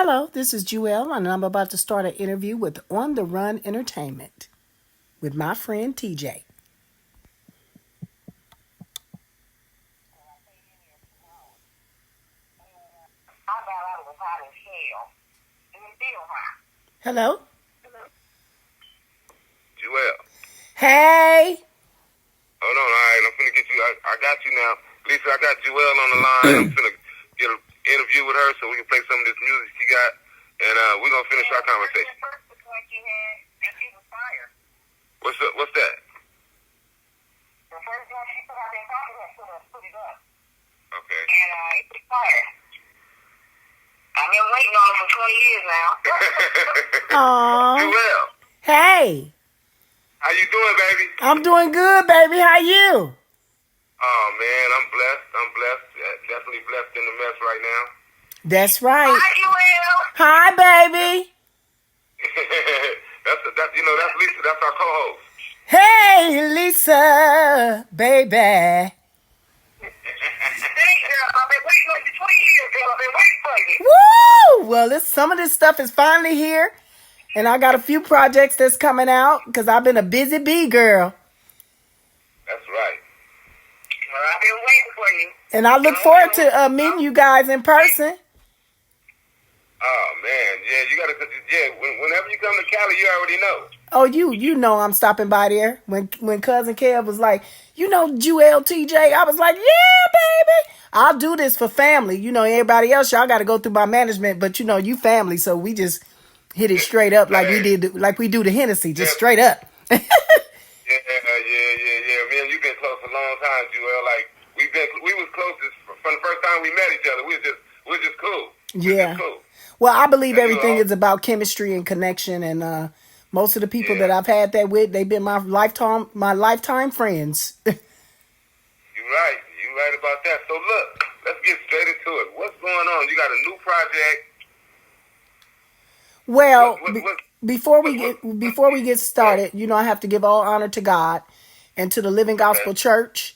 Hello, this is Jewell, and I'm about to start an interview with On the Run Entertainment with my friend TJ. Hello? Jewell. Hey! Hold on, all right. I'm finna get you. I got you now. Lisa, I got Jewell on the line. I'm finna get an interview with her so we can play some of this music she got. And we're going to finish our conversation. What's that? The first one she put out in confidence put it up. Okay. And it's expired. I've been waiting on it for 20 years now. Aww. Jewell, Hey! how you doing, baby? I'm doing good, baby. How you? Oh, man, I'm blessed. Definitely blessed in the mess right now. That's right. Hi, Jewell. Hi, baby. That's Lisa. That's our co-host. Hey, Lisa, baby. Hey, girl, I've been waiting on you 20 years, girl. I've been waiting for you. Woo! Well, some of this stuff is finally here. And I got a few projects that's coming out because I've been a busy bee girl. That's right. Well, I've been waiting for you. And I look forward to meeting you guys in person. Oh, man. Yeah, you got to, whenever you come to Cali, you already know. Oh, you know I'm stopping by there. When Cousin Kev was like, Jewell TJ, I was like, yeah, baby. I'll do this for family. Everybody else, y'all got to go through my management, but you family, so we just hit it straight up like we do the Hennessy, just straight up. Yeah. Man, you've been close a long time, Jewell. Like we was closest from the first time we met each other. We was just cool. Yeah. Just cool. Well, I believe everything is about chemistry and connection, and most of the people that I've had that with, they've been my lifetime friends. You're right. You're right about that. So look, let's get straight into it. What's going on? You got a new project. Well, before we get started, I have to give all honor to God and to the Living Gospel Church,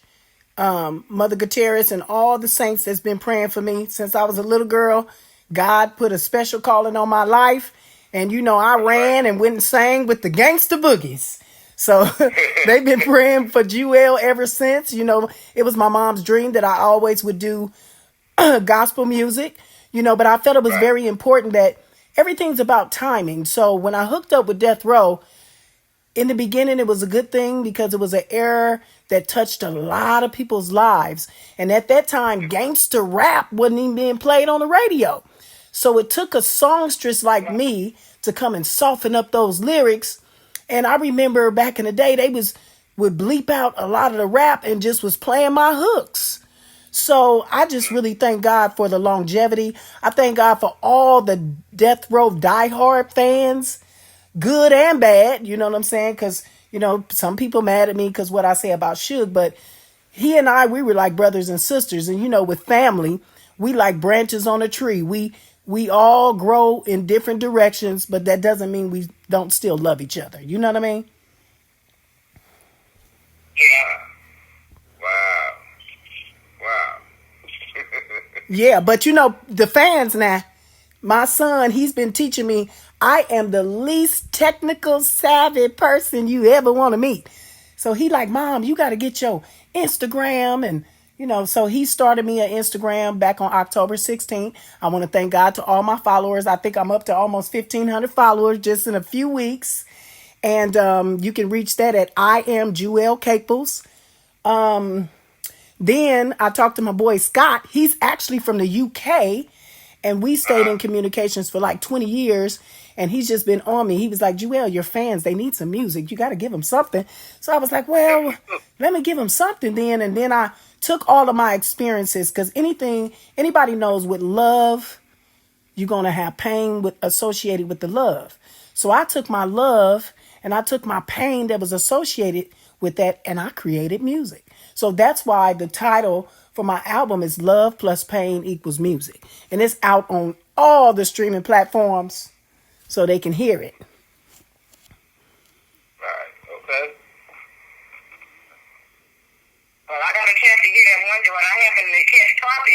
Mother Gutierrez, and all the saints that's been praying for me since I was a little girl. God put a special calling on my life, and I ran and went and sang with the gangster boogies. So they've been praying for Jewell ever since. It was my mom's dream that I always would do gospel music, but I felt it was very important that everything's about timing. So when I hooked up with Death Row, in the beginning, it was a good thing because it was an era that touched a lot of people's lives. And at that time, gangster rap wasn't even being played on the radio. So it took a songstress like me to come and soften up those lyrics. And I remember back in the day, they would bleep out a lot of the rap and just was playing my hooks. So I just really thank God for the longevity. I thank God for all the Death Row diehard fans, good and bad. You know what I'm saying? Because, some people mad at me because what I say about Suge, but he and I, we were like brothers and sisters. And, with family, we like branches on a tree. We all grow in different directions, but that doesn't mean we don't still love each other. You know what I mean? Yeah. Wow. Yeah, but the fans now, my son, he's been teaching me I am the least technical savvy person you ever want to meet. So he like, Mom, you got to get your Instagram. And, so he started me an Instagram back on October 16th. I want to thank God to all my followers. I think I'm up to almost 1,500 followers just in a few weeks. And you can reach that at I am Jewell Caples. Then I talked to my boy Scott. He's actually from the UK, and we stayed in communications for like 20 years. And he's just been on me. He was like, Jewell, your fans, they need some music. You got to give them something. So I was like, well, let me give them something then. And then I took all of my experiences, because anybody knows with love, you're going to have pain associated with the love. So I took my love and I took my pain that was associated with that, and I created music. So that's why the title for my album is Love Plus Pain Equals Music. And it's out on all the streaming platforms so they can hear it. Right. Okay. Well, I got a chance to hear that one day when I happened to catch Poppy.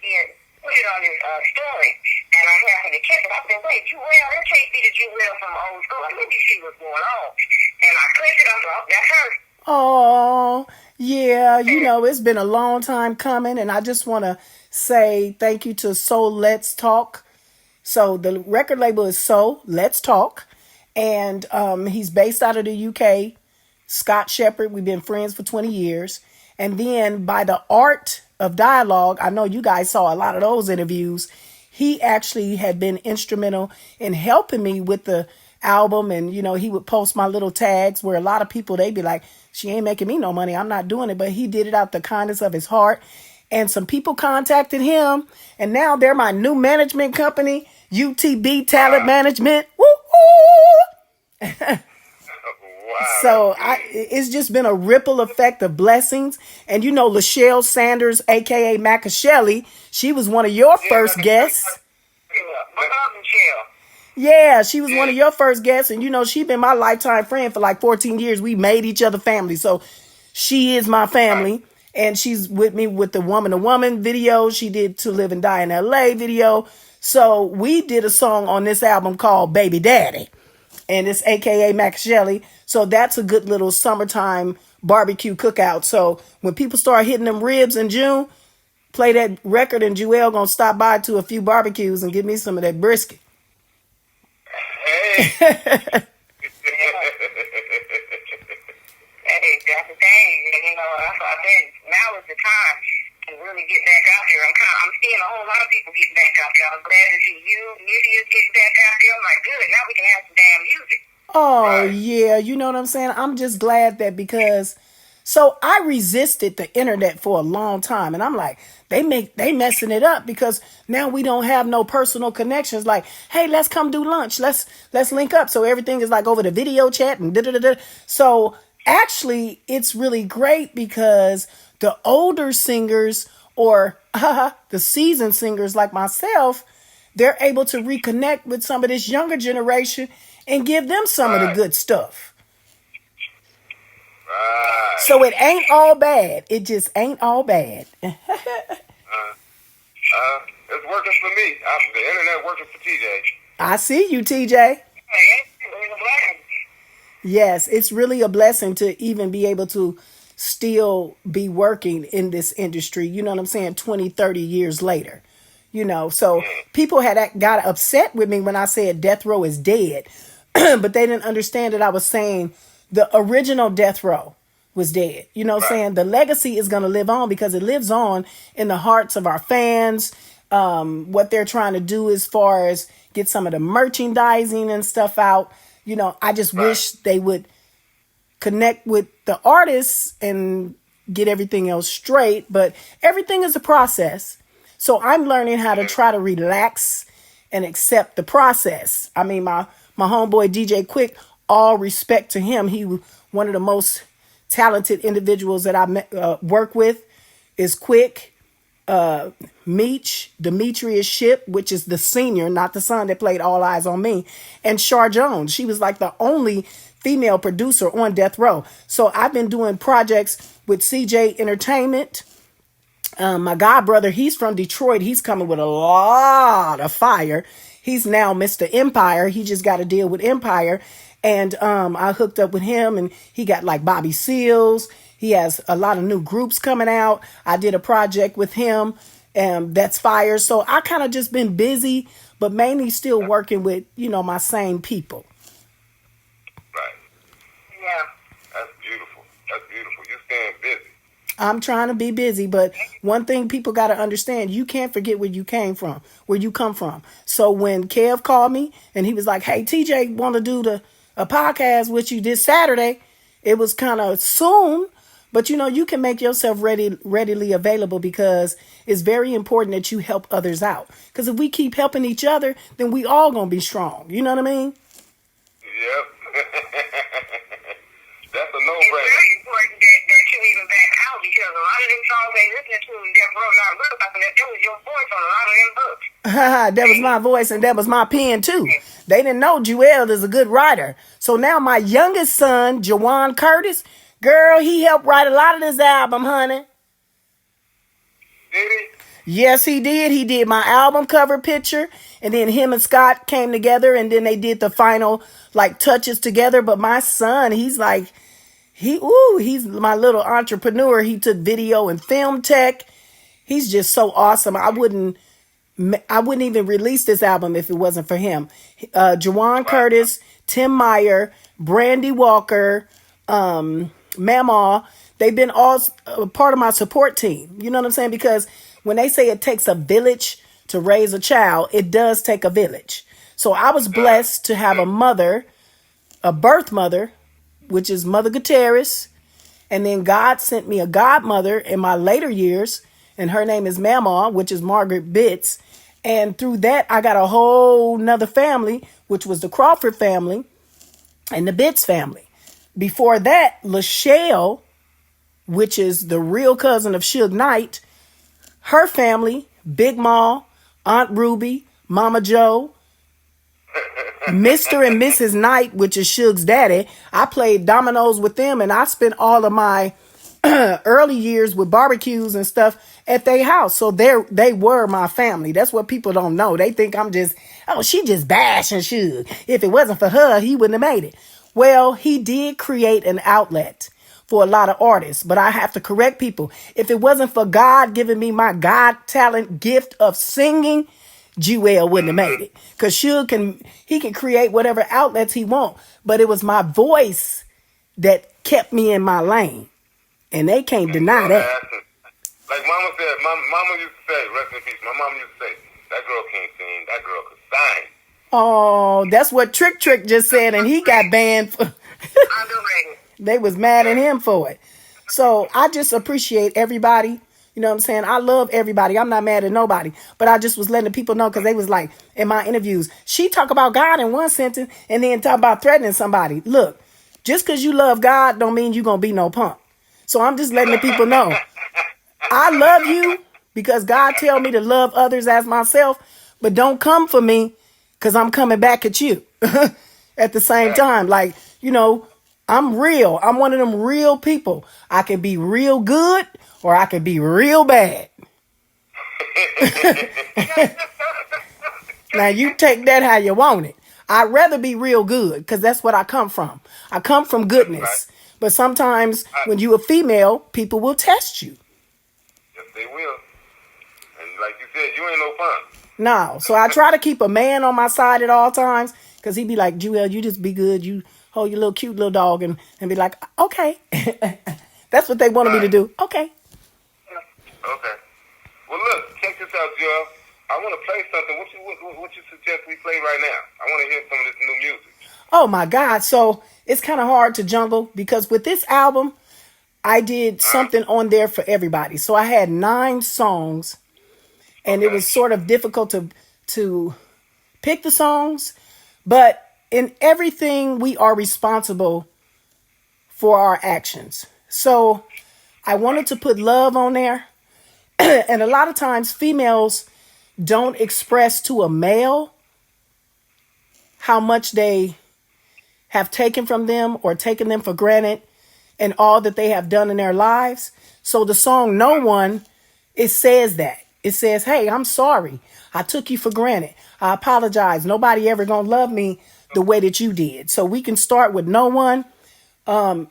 He had put it on his story, and I happened to catch it. I said, wait, Jewell, that can't be the Jewell from old school. Let me see what's going on. And I clicked it. I said, oh, that's her. Oh, yeah, it's been a long time coming, and I just want to say thank you to Soul Let's Talk. So the record label is Soul Let's Talk, and he's based out of the UK. Scott Shepherd, we've been friends for 20 years. And then by the art of dialogue, I know you guys saw a lot of those interviews. He actually had been instrumental in helping me with the album. And, he would post my little tags where a lot of people, they'd be like, she ain't making me no money. I'm not doing it. But he did it out the kindness of his heart. And some people contacted him. And now they're my new management company, UTB Talent Management. Woo-hoo! Wow. So it's just been a ripple effect of blessings. And Lachelle Sanders, a.k.a. Macashelly, she was one of your first guests. Yeah, she was one of your first guests. And, she been my lifetime friend for like 14 years. We made each other family. So she is my family. And she's with me with the Woman to Woman video. She did To Live and Die in LA video. So we did a song on this album called Baby Daddy. And it's a.k.a. Macashelly. So that's a good little summertime barbecue cookout. So when people start hitting them ribs in June, play that record, and Jewell gonna stop by to a few barbecues and give me some of that brisket. Hey. Hey, that's the thing. That's what I said. Now is the time to really get back out there. I'm seeing a whole lot of people getting back out there. I'm glad to see you, Nivea, getting back out there. I'm like, good. Now we can have some damn music. Oh, yeah. You know what I'm saying? I'm just glad that because... So I resisted the internet for a long time. And I'm like, they messing it up because now we don't have no personal connections. Like, hey, let's come do lunch. Let's link up. So everything is like over the video chat and da-da-da-da. So actually, it's really great because the older singers or the seasoned singers like myself, they're able to reconnect with some of this younger generation and give them some of the good stuff. Right. So it ain't all bad. It just ain't all bad. It's working for me. The internet working for TJ. I see you, TJ. Yes, it's really a blessing to even be able to still be working in this industry. You know what I'm saying? 20, 30 years later. So people had got upset with me when I said Death Row is dead. But they didn't understand that I was saying the original Death Row was dead. You know what I'm saying? The legacy is going to live on because it lives on in the hearts of our fans. What they're trying to do as far as get some of the merchandising and stuff out. I just wish they would connect with the artists and get everything else straight. But everything is a process. So I'm learning how to try to relax and accept the process. I mean, my homeboy DJ Quick, all respect to him. He was one of the most talented individuals that I work with is Quick, Demetrius Ship, which is the senior, not the son that played All Eyes on Me, and Shar Jones. She was like the only female producer on Death Row. So I've been doing projects with CJ Entertainment. My god brother, he's from Detroit. He's coming with a lot of fire. He's now Mr. Empire. He just got a deal with Empire. And I hooked up with him and he got like Bobby Seals. He has a lot of new groups coming out. I did a project with him that's fire. So I kind of just been busy, but mainly still working with, my same people. Right. Yeah. That's beautiful. That's beautiful. You staying busy. I'm trying to be busy, but one thing people got to understand, you can't forget where you come from. So when Kev called me and he was like, hey, TJ, want to do a podcast with you this Saturday? It was kind of soon, but you can make yourself readily available because it's very important that you help others out. Because if we keep helping each other, then we all going to be strong. You know what I mean? Yep. That's a no-brainer. It's very important that you even back out because a lot of them songs they listen to in Death Row Not Real, that was your voice on a lot of them books. That was my voice and that was my pen too. They didn't know Jewell is a good writer. So now my youngest son, Jawan Curtis, girl, he helped write a lot of this album, honey. Did he? Yes, he did. He did my album cover picture, and then him and Scott came together, and then they did the final like touches together. But my son, he's like, he's my little entrepreneur. He took video and film tech. He's just so awesome. I wouldn't even release this album if it wasn't for him. Jawan Curtis, Tim Meyer, Brandy Walker, Mamaw, they've been all part of my support team. You know what I'm saying? Because when they say it takes a village to raise a child, it does take a village. So I was blessed to have a birth mother, which is Mother Gutierrez. And then God sent me a godmother in my later years, and her name is Mamaw, which is Margaret Bitts. And through that, I got a whole nother family, which was the Crawford family and the Bitts family. Before that, Lachelle, which is the real cousin of Suge Knight, her family, Big Ma, Aunt Ruby, Mama Joe, Mr. and Mrs. Knight, which is Suge's daddy. I played dominoes with them, and I spent all of my early years with barbecues and stuff at their house. So they were my family. That's what people don't know. They think I'm just, she just bashing Suge. If it wasn't for her, he wouldn't have made it. Well, he did create an outlet for a lot of artists, but I have to correct people. If it wasn't for God giving me my God talent gift of singing, Jewell wouldn't have made it. Because Suge can create whatever outlets he wants. But it was my voice that kept me in my lane. And they can't deny that. Like Mama said, Mama used to say, rest in peace, my mama used to say, that girl can't sing, that girl could sing. Oh, that's what Trick just said, and he got banned. They was mad at him for it. So I just appreciate everybody. You know what I'm saying? I love everybody. I'm not mad at nobody. But I just was letting the people know, because they was like, in my interviews, she talk about God in one sentence and then talk about threatening somebody. Look, just because you love God don't mean you going to be no punk. So I'm just letting the people know. I love you because God tell me to love others as myself, but don't come for me because I'm coming back at you at the same time. Like, I'm real. I'm one of them real people. I can be real good or I can be real bad. Now you take that how you want it. I'd rather be real good because that's what I come from. I come from goodness. But sometimes when you a female, people will test you. Yes, they will. And like you said, you ain't no fun. No. So I try to keep a man on my side at all times, because he be like, Jewell, you just be good. You hold your little cute little dog and be like, okay. That's what they wanted me to do. Okay. Okay. Well, look, check this out, Jewell. I want to play something. What you suggest we play right now? I want to hear some of this new music. Oh, my God. So it's kind of hard to jungle, because with this album, I did something on there for everybody. So I had 9 songs, and it was sort of difficult to pick the songs. But in everything, we are responsible for our actions. So I wanted to put love on there. And a lot of times females don't express to a male how much they have taken from them or taken them for granted and all that they have done in their lives. So the song No One, it says that. It says, hey, I'm sorry. I took you for granted. I apologize. Nobody ever gonna love me the way that you did. So we can start with No One.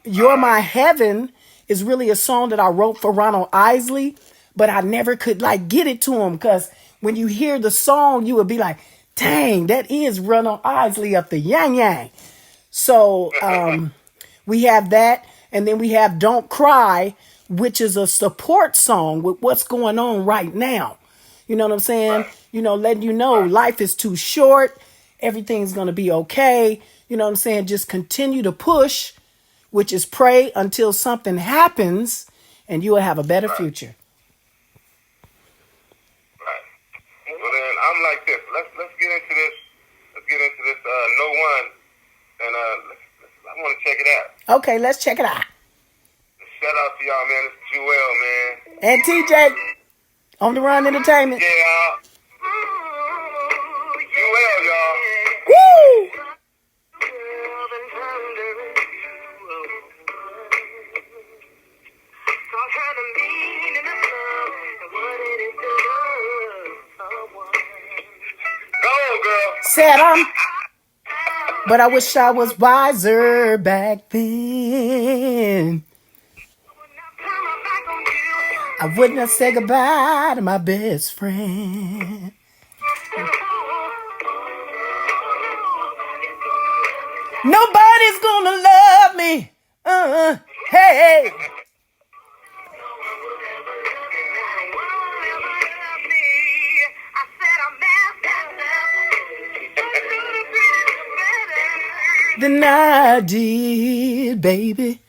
You're My Heaven is really a song that I wrote for Ronald Isley, but I never could get it to him, because when you hear the song, you would be like, dang, that is Ronald Isley up the yang yang. So we have that. And then we have Don't Cry, which is a support song with what's going on right now. You know what I'm saying? Letting you know life is too short. Everything's going to be okay. You know what I'm saying? Just continue to push, which is pray until something happens and you will have a better future. Right. Well, then I'm like this. Let's get into this. Let's get into this No One. And I want to check it out. Okay, let's check it out. Shout out to y'all, man. It's Jewell, man. And TJ on the Run Entertainment. Yeah. Jewell, y'all. Woo! So I'm trying to mean in the love and what it is to love. Said but I wish I was wiser back then. I wouldn't have said goodbye to my best friend. Nobody's gonna love me. Hey. Than I did, baby.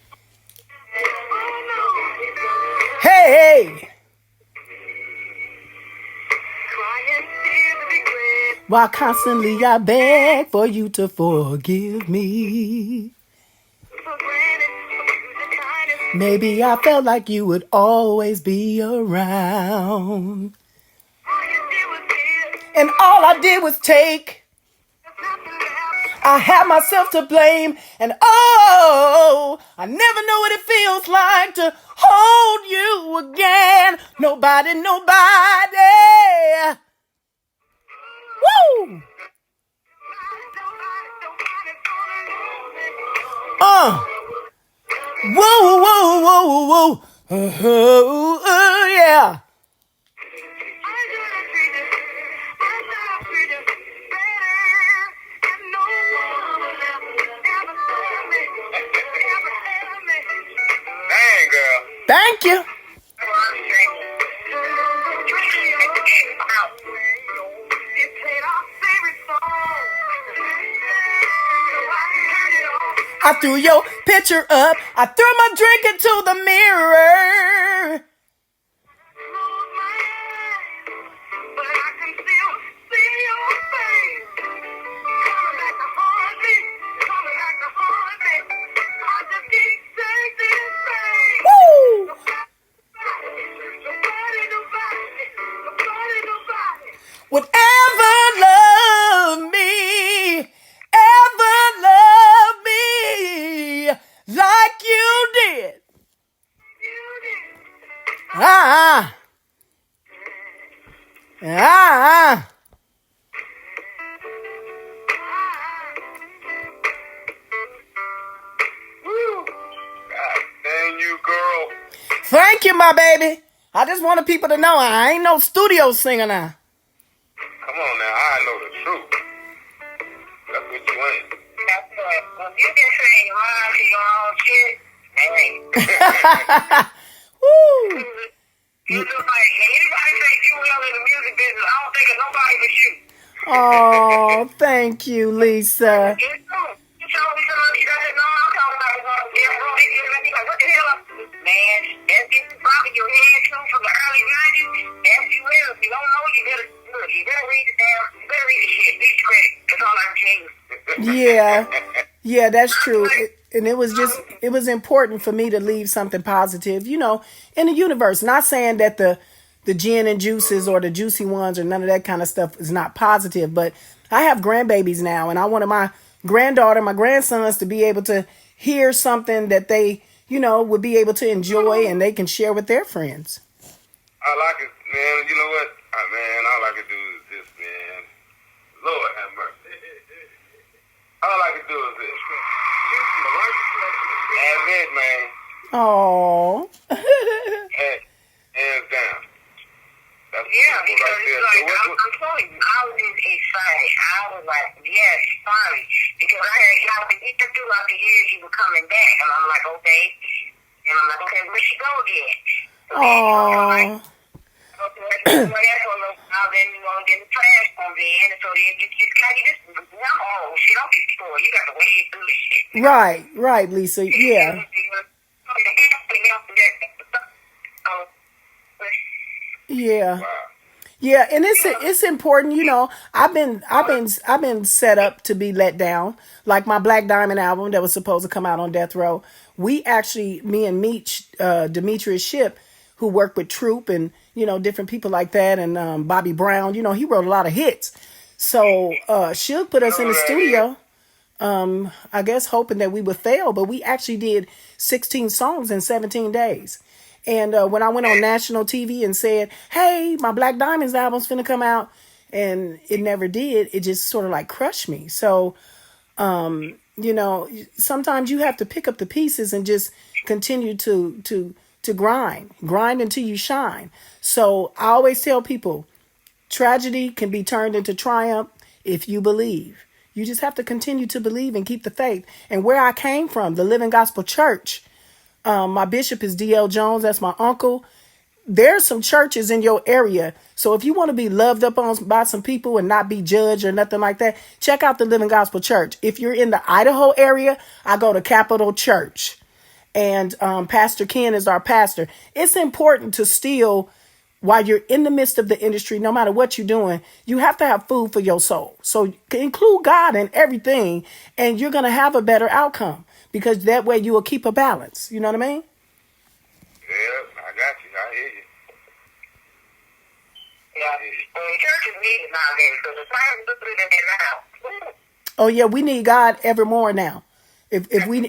Hey. While constantly I beg for you to forgive me. Maybe I felt like you would always be around. And all I did was take. I had myself to blame. And oh, I never know what it feels like to hold you again. Nobody. Woo! Whoa. Yeah. Dang, girl. Thank you. I threw your picture up. I threw my drink into the mirror. Woo! Would ever love me like you did. Dang you, girl. Thank you, my baby. I just wanted people to know I ain't no studio singer now. Come on now, I know the truth. That's what you ain't. That's what. When you can sing rhymes to your own shit, man. Woo. You look like anybody say you well in the music business. I don't think of nobody but you. Oh, thank you, Lisa. It's true. You told me something. You said, no, I'm talking about it. Like, what the hell? Man, that's probably your head too from the early 90s. That's you will. If you don't know, you better look. You better read it down. You better read the shit. Be credit. That's all I'm saying. Yeah, that's true. And it was important for me to leave something positive, in the universe. Not saying that the gin and juices or the juicy ones or none of that kind of stuff is not positive, but I have grandbabies now, and I wanted my grandsons to be able to hear something that they, would be able to enjoy and they can share with their friends. I like it, man. You know what? Man, all I can do is this, man. Lord have mercy. All I can do is this. That's it, man. Oh. Hands down. That's because right there. it's like, I'm telling you, I was excited. I was like, yes, finally. Because I had throughout the years she was coming back. And I'm like, okay. And I'm like, okay, where she go again? So oh. then the trash comes in. And so then you just got to get this. I'm old. Shit, I'm 54. You got to wade through this shit. Right, Lisa. Yeah. Yeah. Wow. Yeah, and it's important, I've been set up to be let down. Like my Black Diamond album that was supposed to come out on Death Row. We actually, me and Meech, Demetrius Shipp, who worked with Troop and, different people like that, and Bobby Brown, he wrote a lot of hits. So Suge put us in the studio, I guess hoping that we would fail, but we actually did 16 songs in 17 days. And when I went on national TV and said, hey, my Black Diamonds album's finna come out, and it never did. It just sort of like crushed me. So, you know, sometimes you have to pick up the pieces and just continue to grind until you shine. So I always tell people, tragedy can be turned into triumph if you believe. You just have to continue to believe and keep the faith. And where I came from, the Living Gospel Church, my bishop is D.L. Jones. That's my uncle. There's some churches in your area. So if you want to be loved up on by some people and not be judged or nothing like that, check out the Living Gospel Church. If you're in the Idaho area, I go to Capitol Church. And Pastor Ken is our pastor. It's important to still, while you're in the midst of the industry, no matter what you're doing, you have to have food for your soul. So include God in everything, and you're going to have a better outcome, because that way you will keep a balance. You know what I mean? Yeah, I got you. I hear you. Yeah. Well, church is needed nowadays, because the time is looking at it now. Oh yeah, we need God ever more now. If we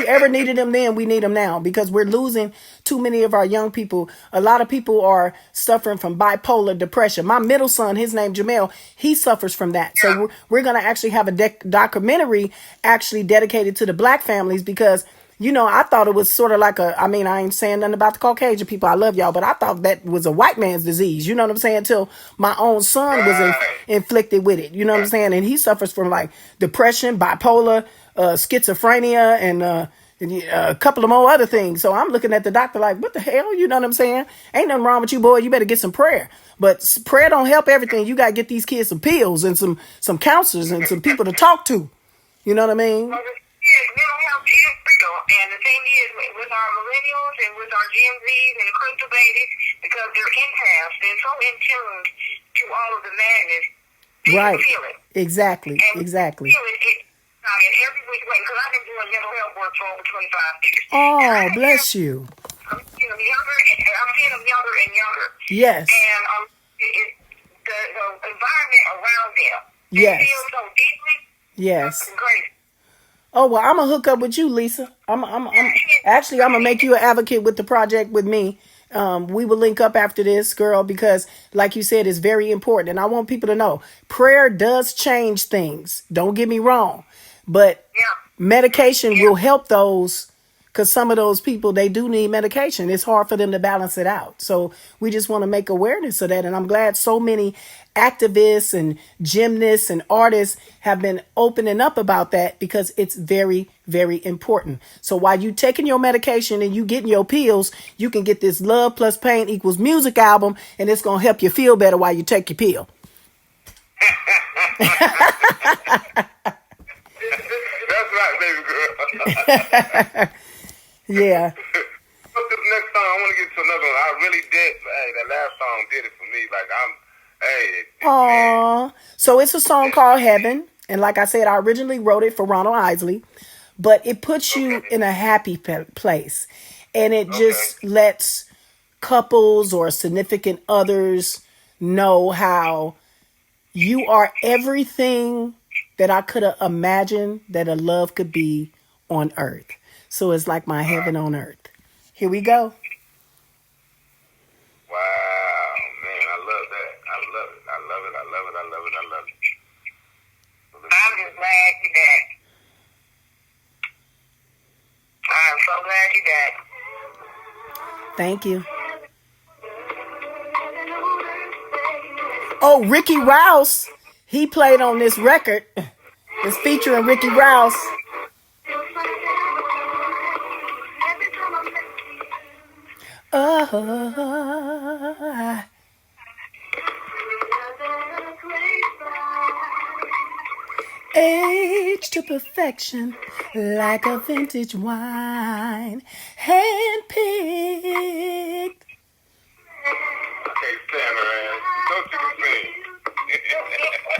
ever needed him then, we need him now, because we're losing too many of our young people. A lot of people are suffering from bipolar depression. My middle son, his name Jamel, he suffers from that. So we're going to actually have a documentary actually dedicated to the black families, because, you know, I thought it was sort of like I ain't saying nothing about the Caucasian people. I love y'all, but I thought that was a white man's disease. You know what I'm saying? Until my own son was inflicted with it. You know what I'm saying? And he suffers from like depression, bipolar, schizophrenia, and a couple of more other things. So I'm looking at the doctor like, what the hell? You know what I'm saying? Ain't nothing wrong with you, boy. You better get some prayer. But prayer don't help everything. You got to get these kids some pills and some counselors and some people to talk to. You know what I mean? Well, mental health is real, and the thing is, with our millennials and with our Gen Zs and the crypto babies, because they're in house, they're so in tune to all of the madness, they Right. feel it. Exactly. And Exactly. feel it, I mean, every which way, because I've been doing mental health work for over 25 years. Oh, bless you. I'm seeing them younger and younger. Yes. And the environment around them, they Yes. feel so deeply. Yes. It's crazy. Oh, well, I'm going to hook up with you, Lisa. I'm going to make you an advocate with the project with me. We will link up after this, girl, because like you said, it's very important. And I want people to know prayer does change things. Don't get me wrong. But medication will help those, because some of those people, they do need medication. It's hard for them to balance it out. So we just want to make awareness of that. And I'm glad so many activists and gymnasts and artists have been opening up about that, because it's very, very important. So while you taking your medication and you getting your pills, you can get this Love Plus Pain Equals Music album, and it's going to help you feel better while you take your pill. That's right, baby girl. Yeah. This next song, I want to get to another one. I really did. Hey, that last song did it for me. Like, Aww. So it's a song called Heaven. And like I said, I originally wrote it for Ronald Isley, but it puts you in a happy place. And it just lets couples or significant others know how you are everything that I could have imagined that a love could be on earth. So it's like my heaven on earth. Here we go. wow, man, I love that. I love it. I love it. I love it. I love it. I love it. I'm just glad you're back. I'm so glad you're back. Thank you. Oh, Ricky Rouse. He played on this record. It's featuring Ricky Rouse. Age to perfection, like a vintage wine, handpicked. I can't stand her ass. Don't you sing.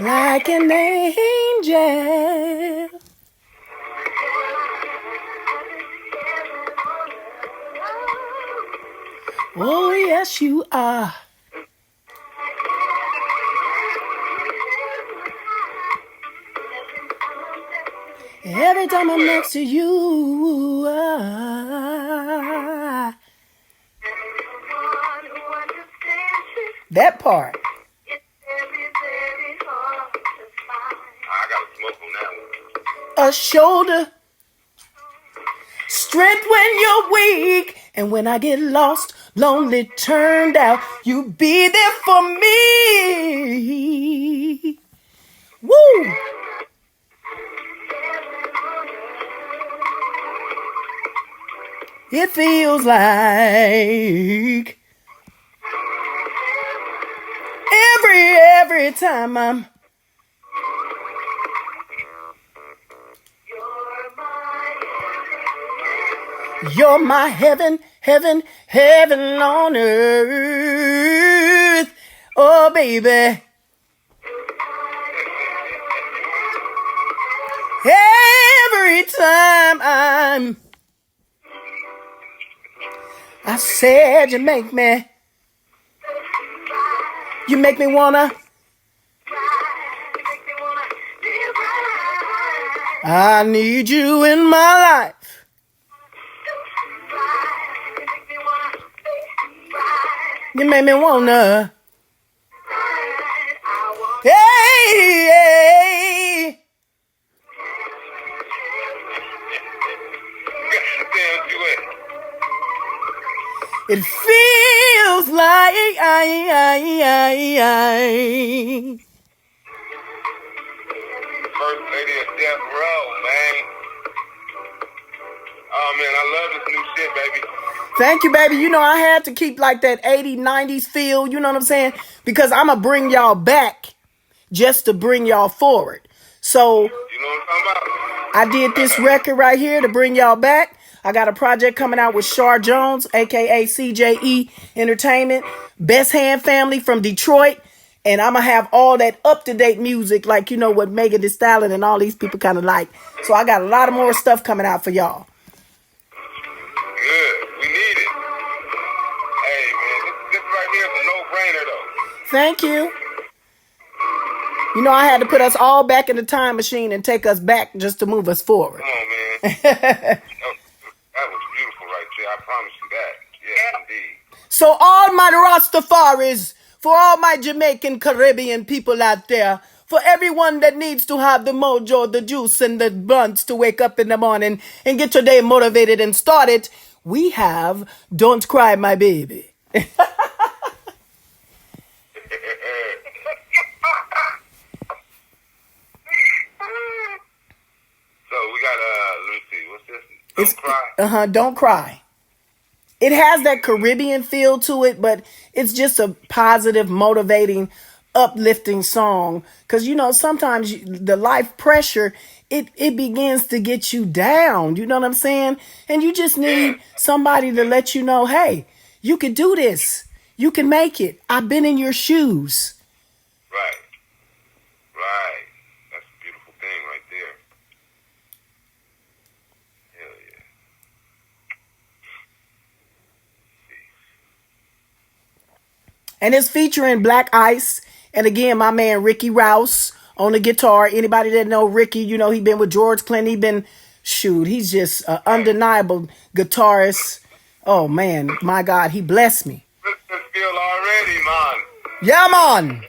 Like an angel. Oh, yes, you are. Every time I'm next to you. That part. a shoulder. Strength when you're weak. And when I get lost, lonely, turned out, you be there for me. Woo! It feels like every time I'm you're my heaven, heaven, heaven on earth. Oh, baby. Every time I said you make me wanna. I need you in my life. You make me wanna. Hey. It feels like First lady of Death Row, man. Oh man, I love this new shit, baby. Thank you, baby. You know, I had to keep like that 80s, 90s feel, you know what I'm saying? Because I'm going to bring y'all back just to bring y'all forward. So, you know what I'm talking about? I did this record right here to bring y'all back. I got a project coming out with Shar Jones, a.k.a. CJE Entertainment, Best Hand Family from Detroit. And I'm going to have all that up-to-date music like, you know, what Megan Thee Stallion and all these people kind of like. So I got a lot of more stuff coming out for y'all. Good. We need it. Hey, man, this right here is a no-brainer, though. Thank you. You know, I had to put us all back in the time machine and take us back just to move us forward. Come on, man. That was beautiful right there. I promise you that. Yes, indeed. So all my Rastafaris, for all my Jamaican, Caribbean people out there, for everyone that needs to have the mojo, the juice, and the blunts to wake up in the morning and get your day motivated and started, we have Don't Cry, My Baby. So we got, let me see, what's this? Don't Cry? Don't Cry. It has that Caribbean feel to it, but it's just a positive, motivating, uplifting song. Because, you know, sometimes the life pressure, it begins to get you down. You know what I'm saying? And you just need somebody to let you know, hey, you can do this. You can make it. I've been in your shoes. Right. Right. That's a beautiful thing right there. Hell yeah. And it's featuring Black Ice. And again, my man Ricky Rouse on the guitar. Anybody that know Ricky, you know, he been with George Clinton. He been, he's just an undeniable guitarist. Oh, man, my God, he blessed me. Christmas feel already, man. Yeah, man.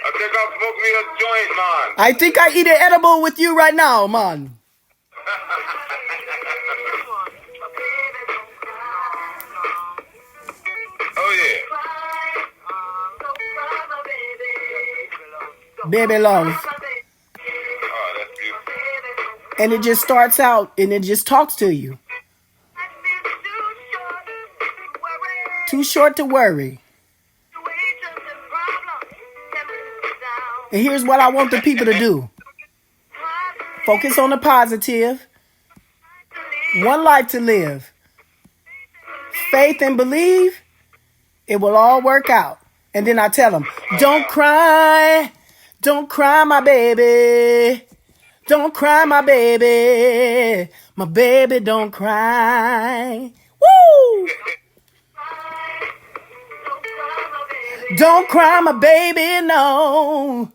I think I'll smoke me a joint, man. I think I eat an edible with you right now, man. Oh, yeah. Baby love. Oh, that's beautiful. And it just starts out and it just talks to you. Too short to worry. And here's what I want the people to do. Focus on the positive. One life to live. Faith and believe. It will all work out. And then I tell them, don't cry. Don't cry, my baby. Don't cry, my baby. My baby, don't cry. Woo! Don't cry, my baby, no.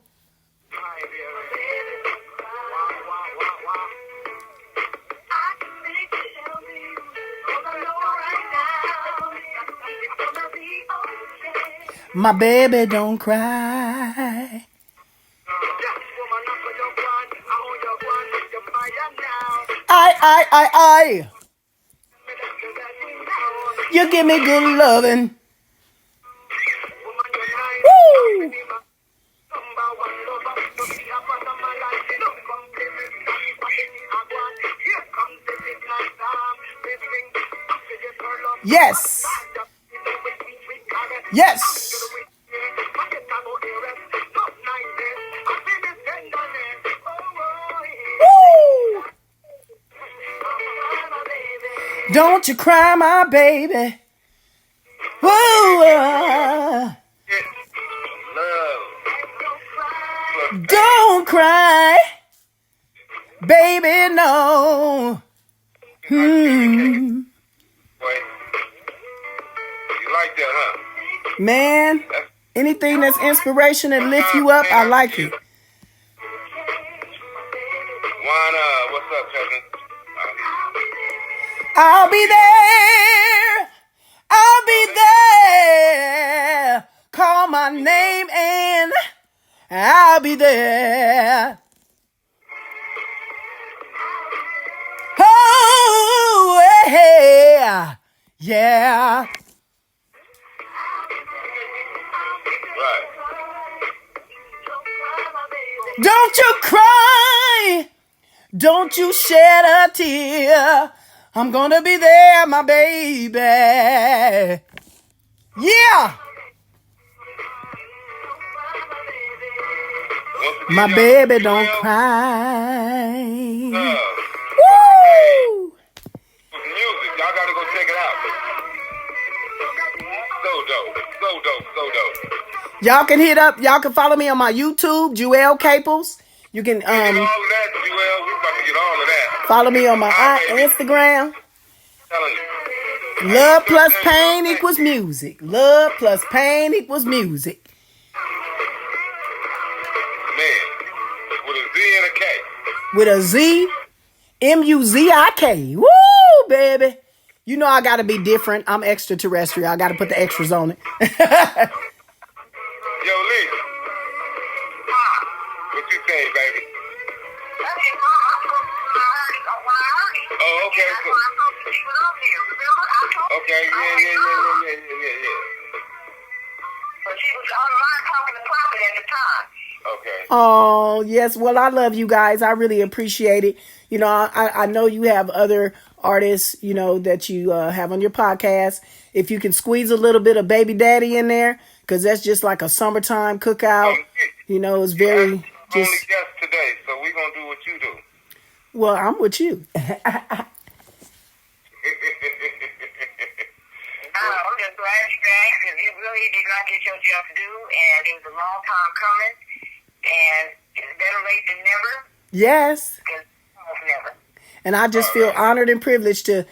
My baby, don't cry. I. You give me good loving. Woo! Yes. Yes. Woo! Don't you cry, my baby. Whoa. Don't cry, baby, no. You like that, huh? Man, anything that's inspiration and lift you up, I like it. Juana, what's up, cousin? I'll be there. I'll be there. Call my name and I'll be there. Oh, yeah. Yeah. Right. Don't you cry. Don't you shed a tear. I'm gonna be there, my baby. Yeah. My baby don't cry. Woo! Music, y'all gotta go check it out. So dope. Y'all can hit up. Y'all can follow me on my YouTube, Jewell Caples. You can Get all of that, Jewell. We about to get all of that. follow me on my Instagram. Telling you. Love plus pain equals music. Love plus pain equals music. Man, with a Z and a K. With a Z, MUZIK. Woo, baby. You know I gotta be different. I'm extraterrestrial. I gotta put the extras on it. Yo, Lee. What you say, baby? Oh, okay. Okay, yeah. But she was online talking to Prophet at the time. Okay. Oh, yes. Well, I love you guys. I really appreciate it. You know, I know you have other artists, you know, that you have on your podcast. If you can squeeze a little bit of Baby Daddy in there, because that's just like a summertime cookout. You know, it's very just. Only guest today, so we're going to do what you do. Well, I'm with you. I'm just glad you back because you really did not get your job due, and it was a long time coming, and it's better late than never. Yes. Never. And I just feel honored and privileged to,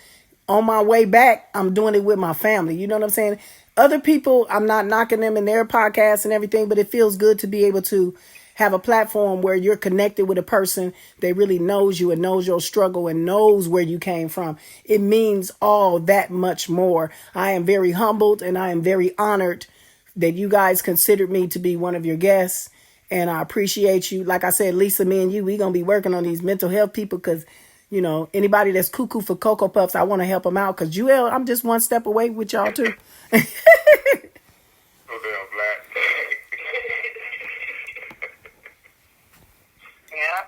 on my way back, I'm doing it with my family. You know what I'm saying? Other people, I'm not knocking them in their podcasts and everything, but it feels good to be able to have a platform where you're connected with a person that really knows you and knows your struggle and knows where you came from. It means all that much more. I am very humbled and I am very honored that you guys considered me to be one of your guests. And I appreciate you. Like I said, Lisa, me and you, we going to be working on these mental health people because, you know, anybody that's cuckoo for Cocoa Puffs, I want to help them out because, Jewell, I'm just one step away with y'all, too. So damn black. Yeah.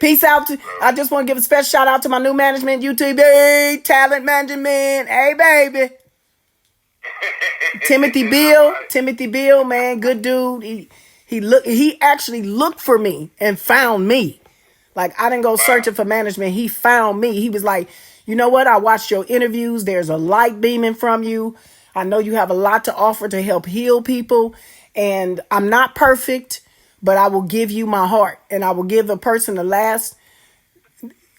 Peace out. I just want to give a special shout out to my new management, UTB, Talent Management. Hey, baby. Timothy Bill, man, good dude. He actually looked for me and found me. Like, I didn't go searching for management. He found me. He was like, you know what? I watched your interviews. There's a light beaming from you. I know you have a lot to offer to help heal people. And I'm not perfect, but I will give you my heart. And I will give a person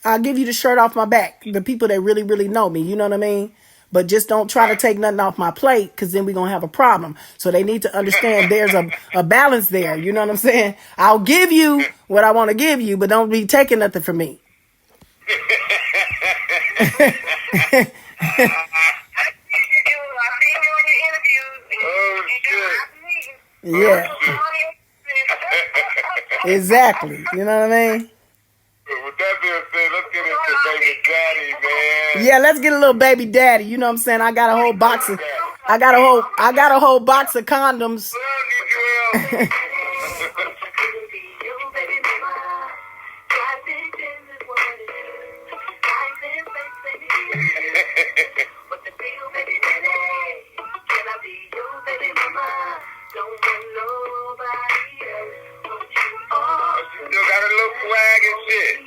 I'll give you the shirt off my back. The people that really, really know me. You know what I mean? But just don't try to take nothing off my plate because then we're going to have a problem. So they need to understand there's a balance there. You know what I'm saying? I'll give you what I want to give you, but don't be taking nothing from me. Yeah. Exactly. You know what I mean? With that being said, let's get into baby daddy, man. Yeah, let's get a little baby daddy. You know what I'm saying? I got a whole box of condoms. Love you, Jewell. Still got a little swag and shit.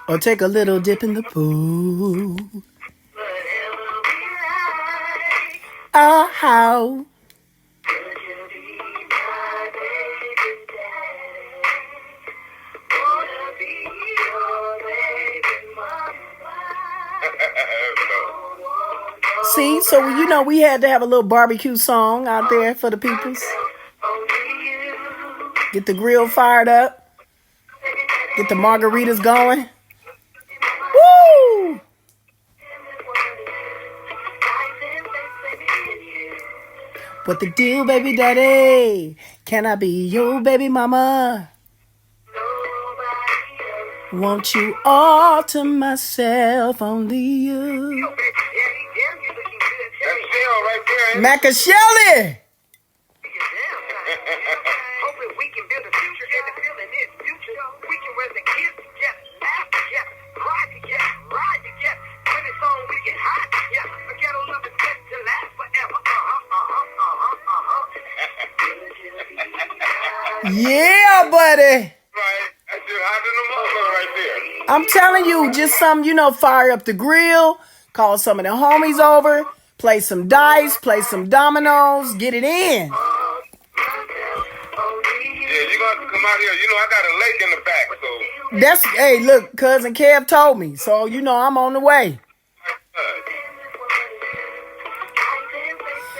Or take a little dip in the pool. How? See, so you know we had to have a little barbecue song out there for the peoples. Get the grill fired up. Get the margaritas going. Woo! What the deal, baby daddy? Can I be your baby mama? Want you all to myself, only you. That's Shell right there. Macashelly! Hoping we can build a future and the feeling is mutual. We can raise the kids together, laugh together, cry together, ride together. When it's on, we can hide together. A ghetto love is meant to last forever. Yeah, buddy. Right. That's just hot in the motherfucker right there. I'm telling you, just some, fire up the grill, call some of the homies over, play some dice, play some dominoes, get it in. Yeah, you're going to have to come out here. I got a lake in the back, so. Hey, look, cousin Kev told me, so I'm on the way.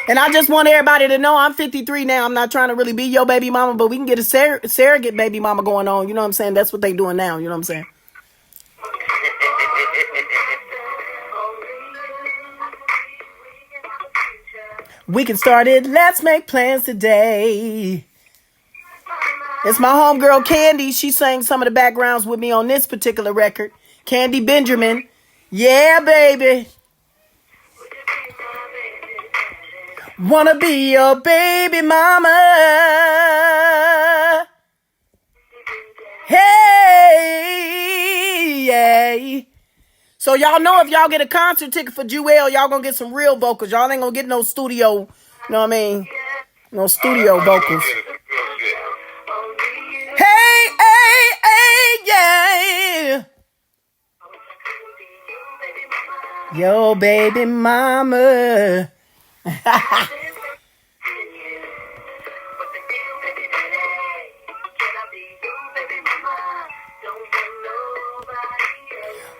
And I just want everybody to know I'm 53 now. I'm not trying to really be your baby mama, but we can get a surrogate baby mama going on. You know what I'm saying? That's what they doing now. You know what I'm saying? We can start it. Let's make plans today. It's my homegirl Candy. She sang some of the backgrounds with me on this particular record. Candy Benjamin. Yeah, baby. Wanna be your baby mama. Hey, yeah. So y'all know if y'all get a concert ticket for Jewell, y'all gonna get some real vocals. Y'all ain't gonna get no studio, you know what I mean? No studio vocals. Hey, yeah. Yo, baby mama.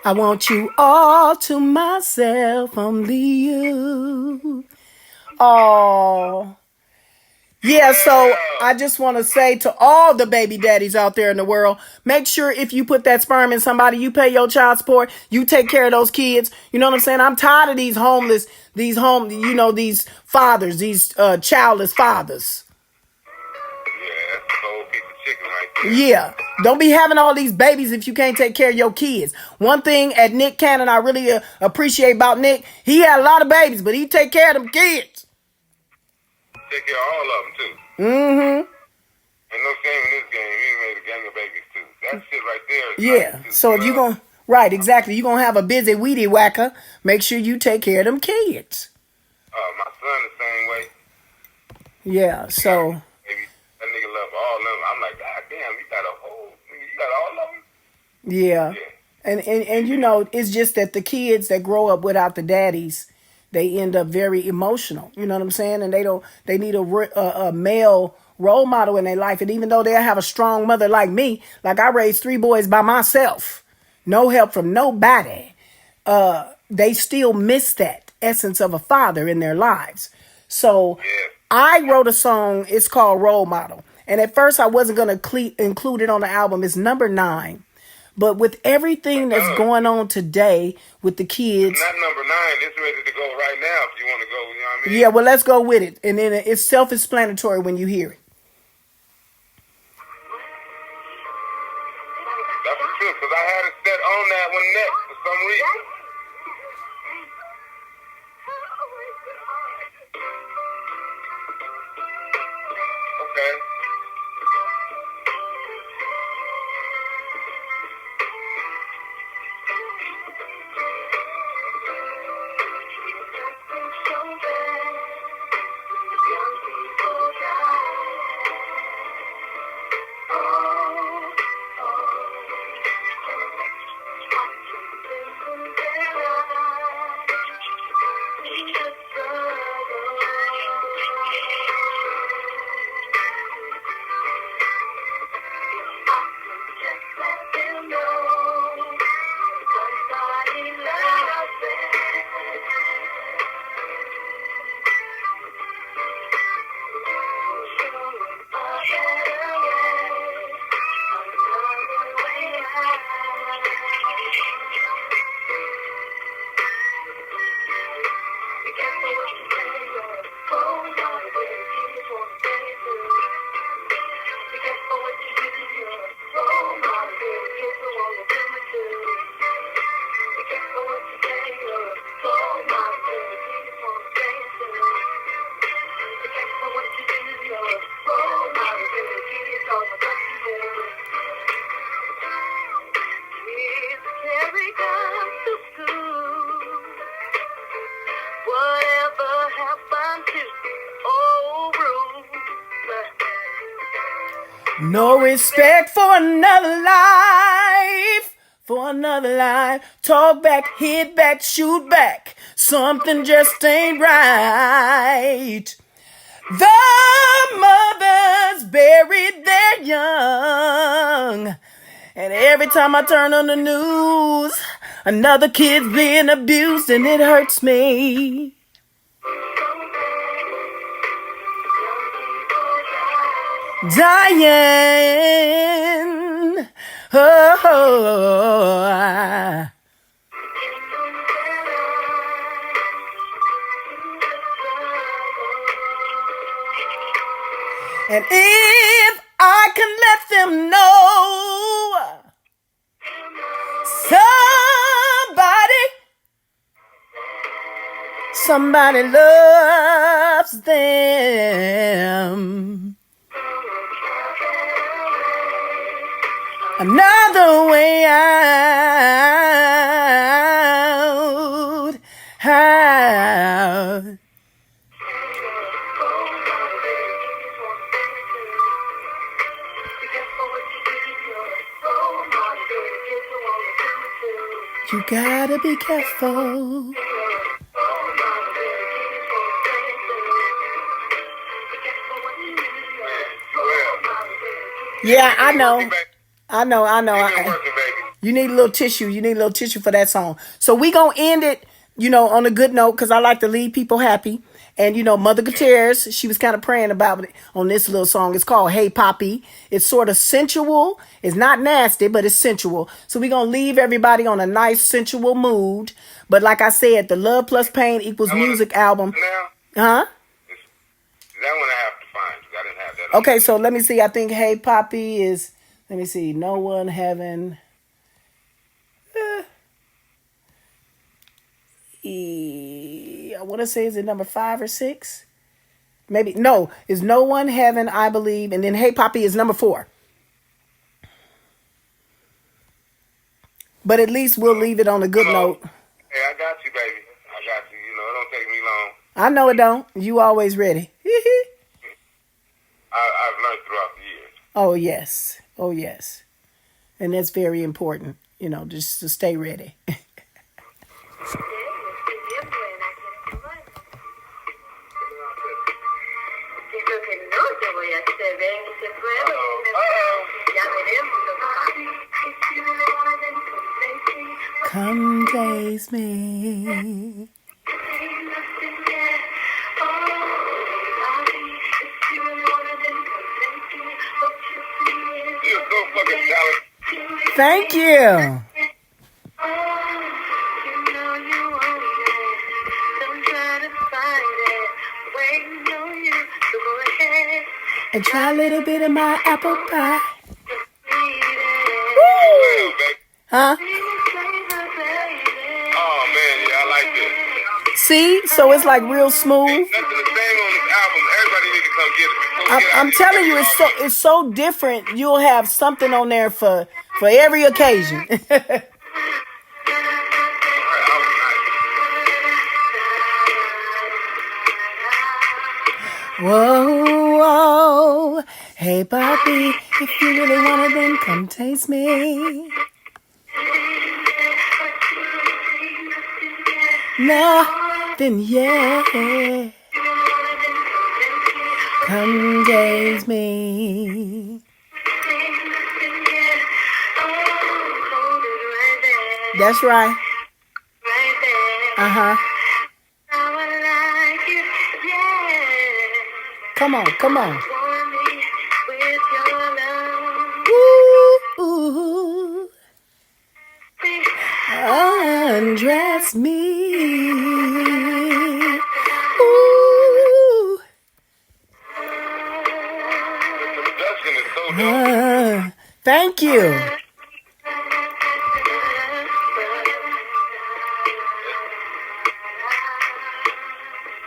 I want you all to myself, only you. Oh. Yeah, so I just want to say to all the baby daddies out there in the world, make sure if you put that sperm in somebody, you pay your child support, you take care of those kids. You know what I'm saying? I'm tired of these homeless, these fathers, these childless fathers. Yeah, that's a whole piece of chicken right there. Yeah. Don't be having all these babies if you can't take care of your kids. One thing at Nick Cannon I really appreciate about Nick, he had a lot of babies, but he take care of them kids. Take care of all of them, too. Mm-hmm. And no shame in this game. He made a gang of babies, too. That shit right there is Yeah. So if you're going to, right, exactly. You're going to have a busy weedy whacker, make sure you take care of them kids. My son the same way. Yeah, so. Maybe that nigga love all of them. I'm like, God damn, you got all of them? Yeah. And it's just that the kids that grow up without the daddies, they end up very emotional. You know what I'm saying? And they need a male role model in their life. And even though they have a strong mother like me, like I raised 3 boys by myself, no help from nobody, they still miss that essence of a father in their lives. So I wrote a song. It's called Role Model. And at first I wasn't going to include it on the album. It's number 9. But with everything that's going on today with the kids. Not number 9. It's ready to go right now if you want to go. You know what I mean? Yeah, well, let's go with it. And then it's self-explanatory when you hear it. That's the truth, because I had it set on that one next for some reason. Okay. No respect for another life, for another life. Talk back, hit back, shoot back. Something just ain't right. The mothers buried their young. And every time I turn on the news, another kid's being abused and it hurts me. Dying. Oh. And if I can let them know somebody loves them. Another way out. You gotta be careful. Yeah, I know. You need a little tissue. You need a little tissue for that song. So we gonna end it, on a good note, because I like to leave people happy. And, Mother Gutierrez, she was kind of praying about it on this little song. It's called Hey Poppy. It's sort of sensual. It's not nasty, but it's sensual. So we're going to leave everybody on a nice sensual mood. But like I said, the Love Plus Pain Equals Music album. Huh? That one I have to find. I didn't have that. Okay, so let me see. I think Hey Poppy is, let me see, No One Heaven. I want to say, is it number 5 or 6? Maybe. No, it's No One Heaven, I Believe. And then Hey Poppy is number 4. But at least we'll leave it on a good note. Hey, I got you, baby. I got you. It don't take me long. I know it don't. You always ready. I've learned throughout the years. Oh, yes. Oh, yes. And that's very important, just to stay ready. Come taste me. You're so fucking talented. Thank you. And try a little bit of my apple pie. Woo! Huh? Oh man, yeah, I like this. See? So it's like real smooth. Nothing to sing on this album. Everybody need to come get it. I'm telling you, it's so different. You'll have something on there for every occasion. Whoa, whoa, hey Bobby, if you really want it, then come taste me. No, then yeah, come taste me. That's right. Uh-huh. Come on, come on. Ooh, ooh. Undress me. Ooh. Thank you.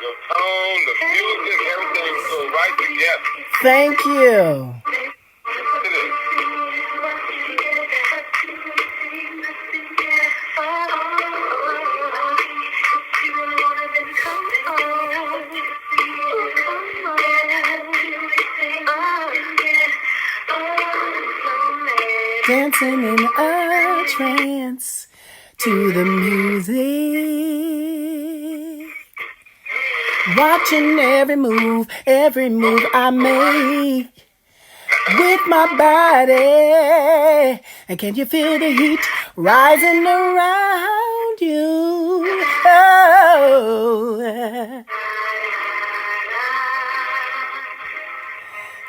The tone, the music, everything go right together. Thank you. Dancing in a trance to the music. Watching every move I make with my body. And can you feel the heat rising around you? Oh,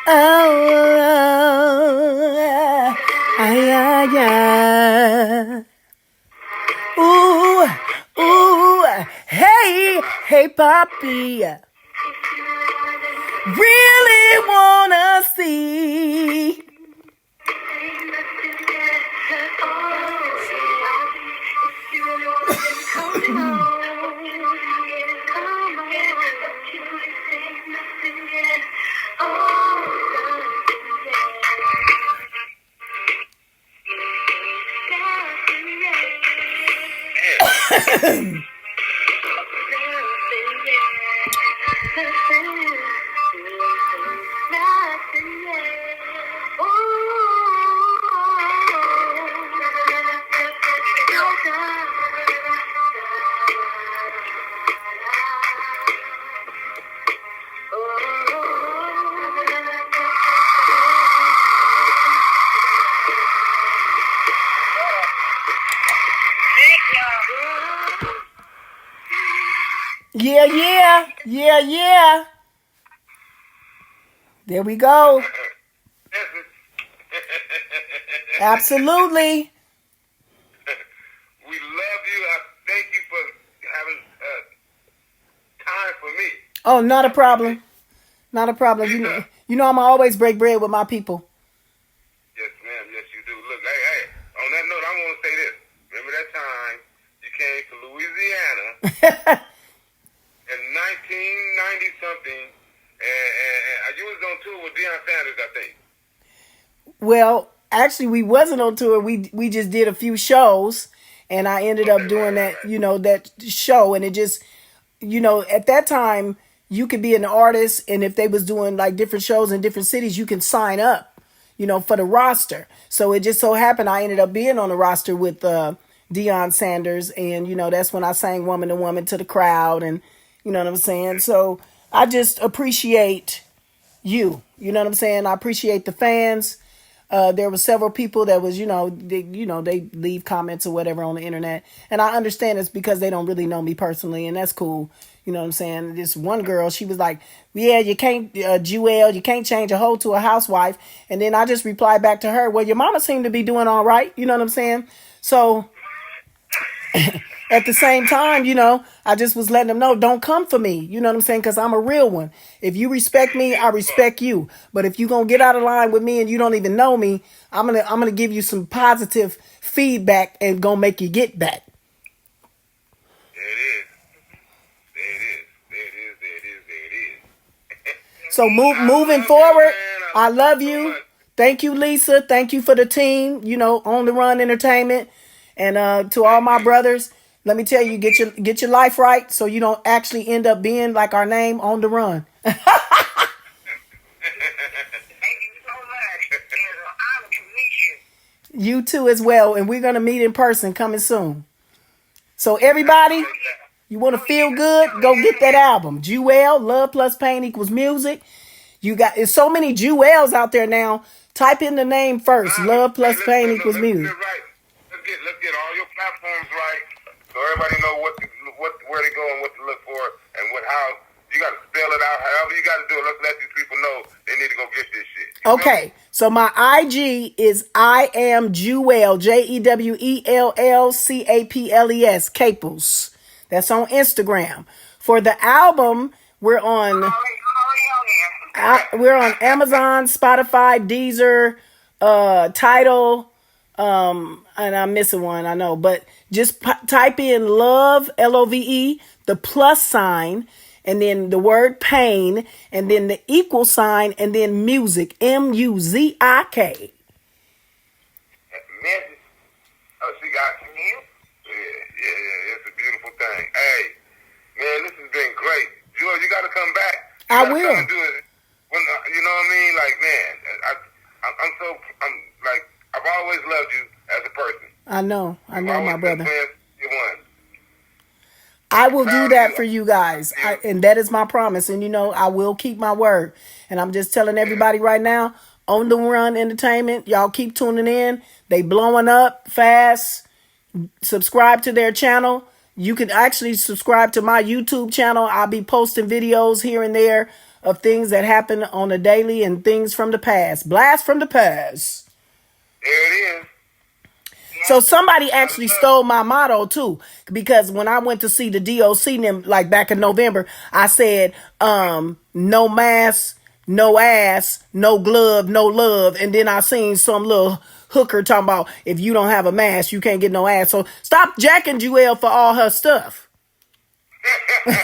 oh, yeah. Ooh, ooh, hey, Poppy. Really wanna see. Yeah. There we go. Absolutely. We love you. I thank you for having time for me. Oh, not a problem. Not a problem. You know I'm always break bread with my people. Yes, ma'am. Yes, you do. Look, hey. On that note, I want to say this. Remember that time you came to Louisiana in 1990 something, and you was on tour with Deion Sanders, I think. Well, actually, we wasn't on tour. We just did a few shows, and I ended up doing that, that show, and it just, at that time, you could be an artist, and if they was doing like different shows in different cities, you can sign up, for the roster. So it just so happened I ended up being on the roster with Deion Sanders, and that's when I sang "Woman to Woman" to the crowd, and you know what I'm saying. So I just appreciate you. You know what I'm saying. I appreciate the fans. There were several people that was, they leave comments or whatever on the internet. And I understand it's because they don't really know me personally, and that's cool. You know what I'm saying? This one girl, she was like, yeah, you can't, Jewell, you can't change a hoe to a housewife. And then I just replied back to her, well, your mama seemed to be doing all right. You know what I'm saying? So at the same time, I just was letting them know, don't come for me. You know what I'm saying? Because I'm a real one. If you respect me, I respect you. But if you're going to get out of line with me and you don't even know me, I'm gonna give you some positive feedback and gonna make you get back. So moving forward, I love you. Thank you, Lisa. Thank you for the team, On the Run Entertainment. And to all my brothers, let me tell you, get your life right so you don't actually end up being like our name, On the Run. Thank you so much. It's an honor to meet you. You too as well. And we're going to meet in person coming soon. So everybody, you want to feel good? Go get that album. Jewell, Love Plus Pain Equals Music. There's so many Jewels out there now. Type in the name first. Love Plus Pain Equals Music. Let's get all your platforms right, so everybody know where to go and what to look for, and how you got to spell it out. However you got to do it. Let's let these people know they need to go get this shit. Okay, so my IG is I am Jewell, JEWELLCAPLES, Caples. That's on Instagram. For the album, we're on Amazon, Spotify, Deezer, Tidal. And I'm missing one, I know, but just type in love, LOVE, the plus sign, and then the word pain, and then the equal sign, and then music, MUZIK. Message. Oh, she got you? Yeah, it's a beautiful thing. Hey, man, this has been great. Jewell, you got to come back. I will. Do it. When, you know what I mean? Like, man, I've always loved you as a person. I know, my brother. You won. I will do that for you guys. And that is my promise. And, I will keep my word. And I'm just telling everybody right now, On the Run Entertainment, y'all keep tuning in. They blowing up fast. Subscribe to their channel. You can actually subscribe to my YouTube channel. I'll be posting videos here and there of things that happen on a daily and things from the past. Blast from the past. There it is. So somebody actually stole my motto too, because when I went to see the DOC them like back in November, I said, no mask, no ass, no glove, no love. And then I seen some little hooker talking about, if you don't have a mask, you can't get no ass. So stop jacking Jewell for all her stuff. She's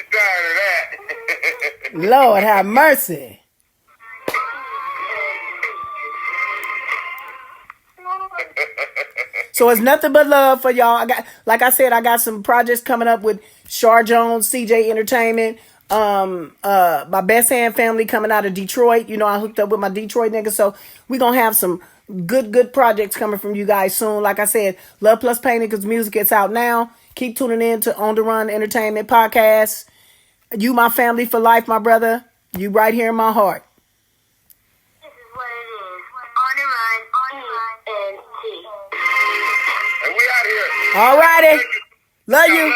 tired of that. Lord have mercy. So it's nothing but love for y'all. Like I said, I got some projects coming up with Shar Jones, CJ Entertainment, my Best Hand family coming out of Detroit. I hooked up with my Detroit nigga. So we're going to have some good projects coming from you guys soon. Like I said, Love Plus Pain Equals Music, it's out now. Keep tuning in to On the Run Entertainment Podcast. You my family for life, my brother. You right here in my heart. This is what it is. On the Run, ENT. And we out here. All righty. Love you.